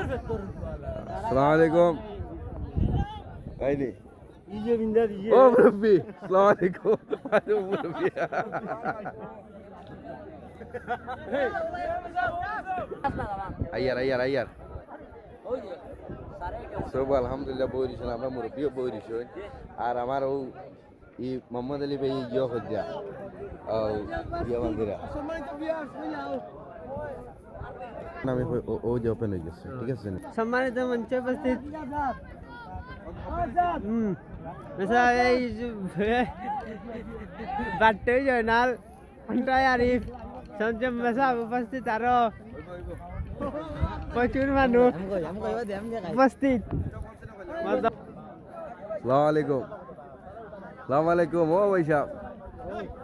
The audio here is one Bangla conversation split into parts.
আসসালামু আলাইকুম আইনি ও মুরব্বি আসসালামু আলাইকুম আরে মুরব্বি আইয়ার সব আলহামদুলিল্লাহ বই দিছেন আমরা মুরব্বিও বই দিছ আর আমার ও ই মোহাম্মদ আলী ভাই ইয়ে হজ্জা ইয়ে মন্দিরা আমি ও যে ওপেন হয়ে গেছে ঠিক আছে সম্মানিত মঞ্চে উপস্থিত এই বাট্টই জয়নাল ঘন্টাই আরিফ সঞ্চম মেসা উপস্থিত আরো প্রচুর মানুষ উপস্থিত সালাম আলাইকুম ও ভাই সাহেব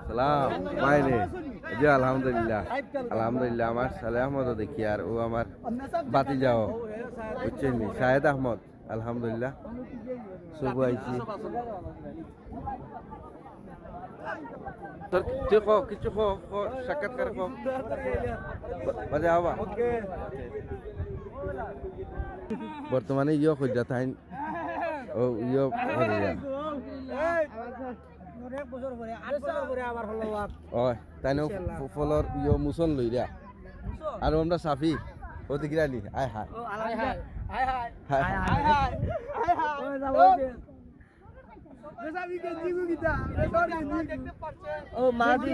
সালাম মাইনে জি আলহামদুলিল্লাহ আমার সালে আহমদ দেখি আর ও আমার বাতি যাও বুঝছেন শাহেদ আহমদ আলহামদুলিল্লাহ শুভ আইছি তোর তুই কিছু সাক্ষাৎকার বাজে আবা বর্তমানে ইয়ে খুঁজা তাই ও ইয়ে তাই ফলর ইয়ে মুসন লই রা আর আমরা সাফি ও দিগরালি আয় হায় ও মা দি